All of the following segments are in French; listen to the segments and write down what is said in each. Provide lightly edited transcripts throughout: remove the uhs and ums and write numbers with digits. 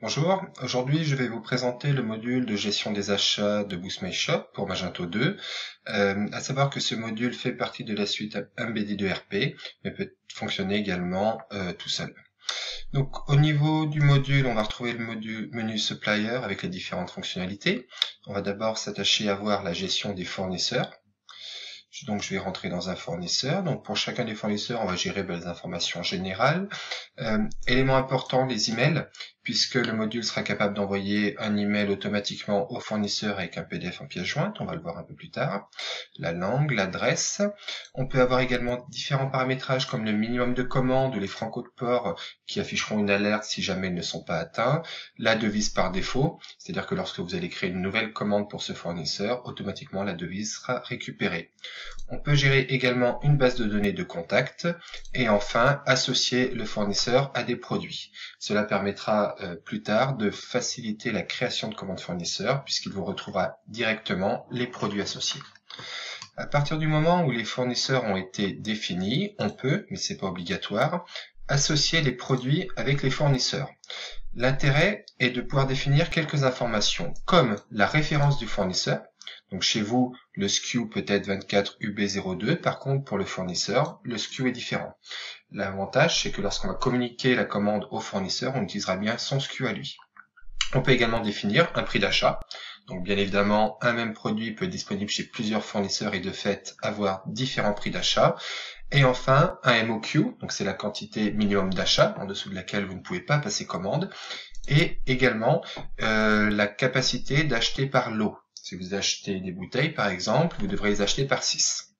Bonjour, aujourd'hui je vais vous présenter le module de gestion des achats de Boost My Shop pour Magento 2. À savoir que ce module fait partie de la suite Embedded ERP, mais peut fonctionner également tout seul. Donc au niveau du module, on va retrouver le menu Supplier avec les différentes fonctionnalités. On va d'abord s'attacher à voir la gestion des fournisseurs. Donc je vais rentrer dans un fournisseur. Donc pour chacun des fournisseurs, on va gérer les informations générales. Élément important, les emails, puisque le module sera capable d'envoyer un email automatiquement au fournisseur avec un PDF en pièce jointe. On va le voir un peu plus tard. La langue, l'adresse. On peut avoir également différents paramétrages comme le minimum de commandes ou les francos de port qui afficheront une alerte si jamais ils ne sont pas atteints. La devise par défaut, c'est-à-dire que lorsque vous allez créer une nouvelle commande pour ce fournisseur, automatiquement la devise sera récupérée. On peut gérer également une base de données de contact et enfin associer le fournisseur à des produits. Cela permettra plus tard de faciliter la création de commandes fournisseurs puisqu'il vous retrouvera directement les produits associés. À partir du moment où les fournisseurs ont été définis, on peut, mais c'est pas obligatoire, associer les produits avec les fournisseurs. L'intérêt est de pouvoir définir quelques informations comme la référence du fournisseur. Donc chez vous, le SKU peut être 24UB02, par contre pour le fournisseur, le SKU est différent. L'avantage, c'est que lorsqu'on va communiquer la commande au fournisseur, on utilisera bien son SKU à lui. On peut également définir un prix d'achat. Donc bien évidemment, un même produit peut être disponible chez plusieurs fournisseurs et de fait avoir différents prix d'achat. Et enfin, un MOQ, donc c'est la quantité minimum d'achat, en dessous de laquelle vous ne pouvez pas passer commande. Et également la capacité d'acheter par lot. Si vous achetez des bouteilles, par exemple, vous devrez les acheter par 6.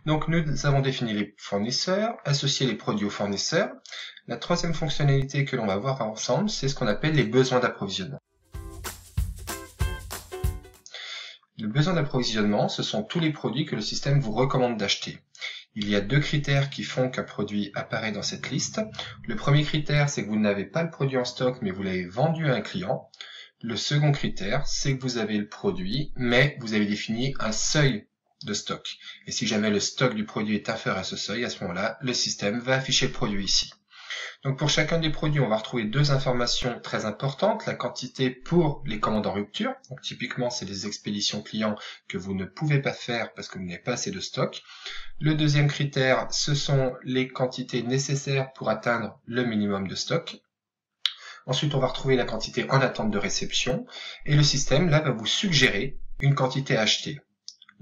Donc nous avons défini les fournisseurs, associé les produits aux fournisseurs. La troisième fonctionnalité que l'on va voir ensemble, c'est ce qu'on appelle les besoins d'approvisionnement. Le besoin d'approvisionnement, ce sont tous les produits que le système vous recommande d'acheter. Il y a deux critères qui font qu'un produit apparaît dans cette liste. Le premier critère, c'est que vous n'avez pas le produit en stock, mais vous l'avez vendu à un client. Le second critère, c'est que vous avez le produit, mais vous avez défini un seuil de stock. Et si jamais le stock du produit est inférieur à ce seuil, à ce moment-là, le système va afficher le produit ici. Donc pour chacun des produits, on va retrouver deux informations très importantes. La quantité pour les commandes en rupture. Donc typiquement, c'est des expéditions clients que vous ne pouvez pas faire parce que vous n'avez pas assez de stock. Le deuxième critère, ce sont les quantités nécessaires pour atteindre le minimum de stock. Ensuite, on va retrouver la quantité en attente de réception. Et le système, là, va vous suggérer une quantité à acheter,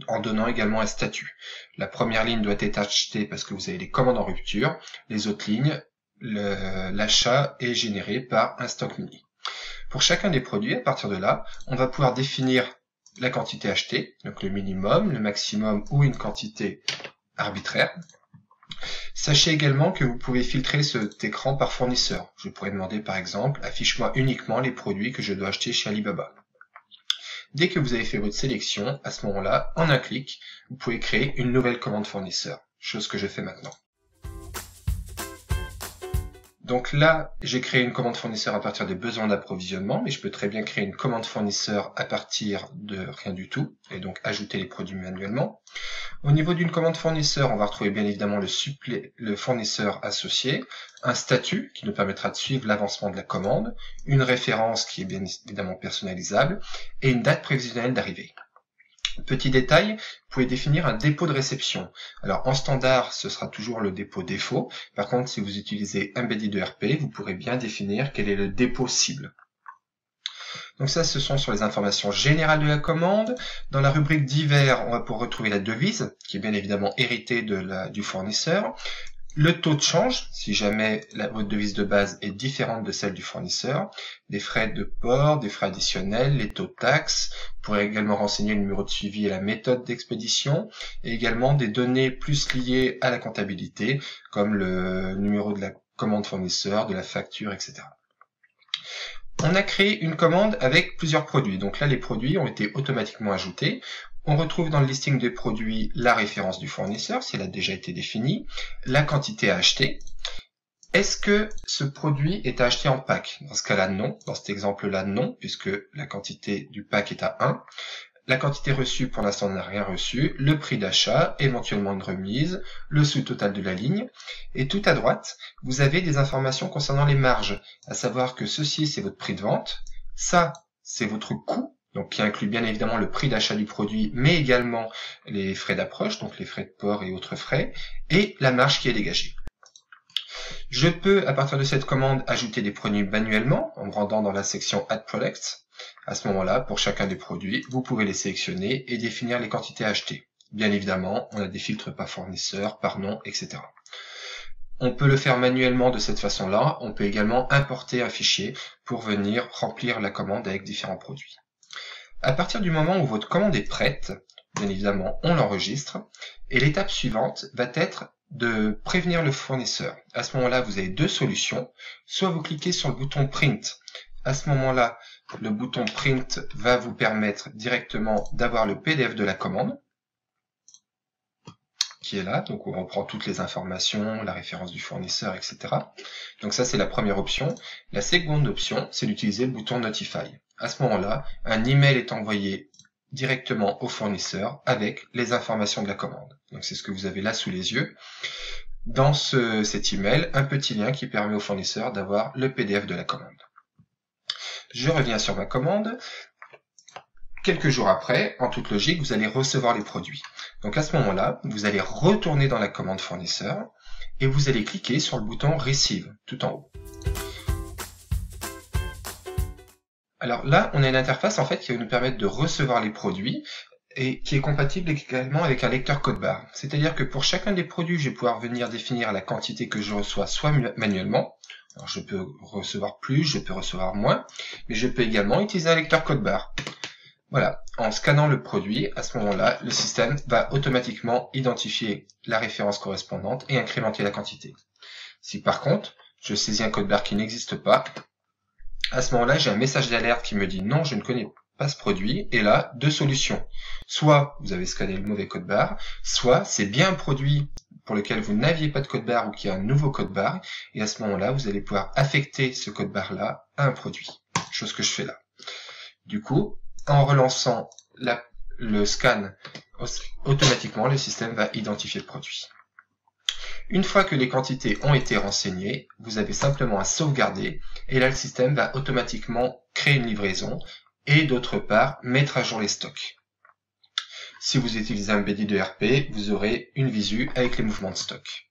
en donnant également un statut. La première ligne doit être achetée parce que vous avez des commandes en rupture. Les autres lignes, l'achat est généré par un stock mini. Pour chacun des produits, à partir de là, on va pouvoir définir la quantité achetée, donc le minimum, le maximum ou une quantité arbitraire. Sachez également que vous pouvez filtrer cet écran par fournisseur. Je pourrais demander par exemple, affiche-moi uniquement les produits que je dois acheter chez Alibaba. Dès que vous avez fait votre sélection, à ce moment-là, en un clic, vous pouvez créer une nouvelle commande fournisseur, chose que je fais maintenant. Donc là, j'ai créé une commande fournisseur à partir des besoins d'approvisionnement, mais je peux très bien créer une commande fournisseur à partir de rien du tout, et donc ajouter les produits manuellement. Au niveau d'une commande fournisseur, on va retrouver bien évidemment le fournisseur associé, un statut qui nous permettra de suivre l'avancement de la commande, une référence qui est bien évidemment personnalisable, et une date prévisionnelle d'arrivée. Petit détail, vous pouvez définir un dépôt de réception. Alors en standard, ce sera toujours le dépôt défaut. Par contre, si vous utilisez Embedded ERP, vous pourrez bien définir quel est le dépôt cible. Donc ça, ce sont sur les informations générales de la commande. Dans la rubrique divers, on va pouvoir retrouver la devise, qui est bien évidemment héritée du fournisseur. Le taux de change, si jamais votre devise de base est différente de celle du fournisseur, des frais de port, des frais additionnels, les taux de taxes. Vous pourrez également renseigner le numéro de suivi et la méthode d'expédition, et également des données plus liées à la comptabilité, comme le numéro de la commande fournisseur, de la facture, etc. On a créé une commande avec plusieurs produits. Donc là, les produits ont été automatiquement ajoutés. On retrouve dans le listing des produits la référence du fournisseur, si elle a déjà été définie, la quantité à acheter. Est-ce que ce produit est à acheter en pack? Dans ce cas-là, non. Dans cet exemple-là, non, puisque la quantité du pack est à 1. la quantité reçue, pour l'instant on n'a rien reçu, le prix d'achat, éventuellement une remise, le sous-total de la ligne, et tout à droite, vous avez des informations concernant les marges, à savoir que ceci c'est votre prix de vente, ça c'est votre coût, donc qui inclut bien évidemment le prix d'achat du produit, mais également les frais d'approche, donc les frais de port et autres frais, et la marge qui est dégagée. Je peux, à partir de cette commande, ajouter des produits manuellement, en me rendant dans la section Add Products. À ce moment-là, pour chacun des produits, vous pouvez les sélectionner et définir les quantités achetées. Bien évidemment, on a des filtres par fournisseur, par nom, etc. On peut le faire manuellement de cette façon-là. On peut également importer un fichier pour venir remplir la commande avec différents produits. À partir du moment où votre commande est prête, bien évidemment, on l'enregistre. Et l'étape suivante va être de prévenir le fournisseur. À ce moment-là, vous avez deux solutions. Soit vous cliquez sur le bouton Print. À ce moment-là, le bouton Print va vous permettre directement d'avoir le PDF de la commande qui est là. Donc on reprend toutes les informations, la référence du fournisseur, etc. Donc ça, c'est la première option. La seconde option, c'est d'utiliser le bouton Notify. À ce moment-là, un email est envoyé directement au fournisseur avec les informations de la commande. Donc c'est ce que vous avez là sous les yeux. Dans cet email, un petit lien qui permet au fournisseur d'avoir le PDF de la commande. Je reviens sur ma commande. Quelques jours après, en toute logique, vous allez recevoir les produits. Donc à ce moment-là, vous allez retourner dans la commande fournisseur et vous allez cliquer sur le bouton Receive, tout en haut. Alors là, on a une interface en fait qui va nous permettre de recevoir les produits et qui est compatible également avec un lecteur code barre. C'est-à-dire que pour chacun des produits, je vais pouvoir venir définir la quantité que je reçois soit manuellement. Alors je peux recevoir plus, je peux recevoir moins, mais je peux également utiliser un lecteur code barre. Voilà, en scannant le produit, à ce moment-là, le système va automatiquement identifier la référence correspondante et incrémenter la quantité. Si par contre, je saisis un code barre qui n'existe pas, à ce moment-là, j'ai un message d'alerte qui me dit non, je ne connais pas ce produit, et là, deux solutions. Soit vous avez scanné le mauvais code barre, soit c'est bien un produit pour lequel vous n'aviez pas de code barre ou qui a un nouveau code barre, et à ce moment-là, vous allez pouvoir affecter ce code barre-là à un produit. Chose que je fais là. Du coup, en relançant le scan, automatiquement, le système va identifier le produit. Une fois que les quantités ont été renseignées, vous avez simplement à sauvegarder, et là, le système va automatiquement créer une livraison, et d'autre part, mettre à jour les stocks. Si vous utilisez un Embedded ERP, vous aurez une visu avec les mouvements de stock.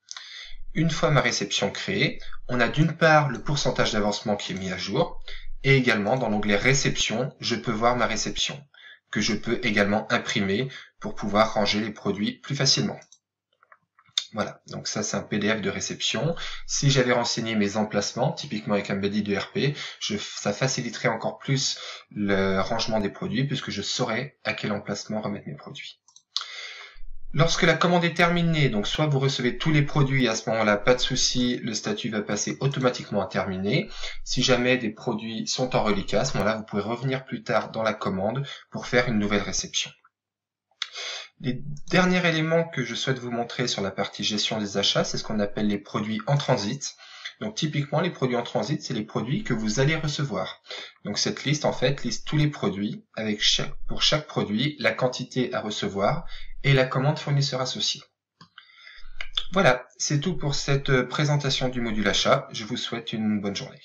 Une fois ma réception créée, on a d'une part le pourcentage d'avancement qui est mis à jour, et également dans l'onglet réception, je peux voir ma réception, que je peux également imprimer pour pouvoir ranger les produits plus facilement. Voilà, donc ça c'est un PDF de réception. Si j'avais renseigné mes emplacements, typiquement avec un Embedded ERP, ça faciliterait encore plus le rangement des produits puisque je saurais à quel emplacement remettre mes produits. Lorsque la commande est terminée, donc soit vous recevez tous les produits, à ce moment-là, pas de souci, le statut va passer automatiquement à terminé. Si jamais des produits sont en reliquat, à ce moment-là, vous pouvez revenir plus tard dans la commande pour faire une nouvelle réception. Les derniers éléments que je souhaite vous montrer sur la partie gestion des achats, c'est ce qu'on appelle les produits en transit. Donc typiquement, les produits en transit, c'est les produits que vous allez recevoir. Donc cette liste, en fait, liste tous les produits, avec pour chaque produit, la quantité à recevoir et la commande fournisseur associée. Voilà, c'est tout pour cette présentation du module achat. Je vous souhaite une bonne journée.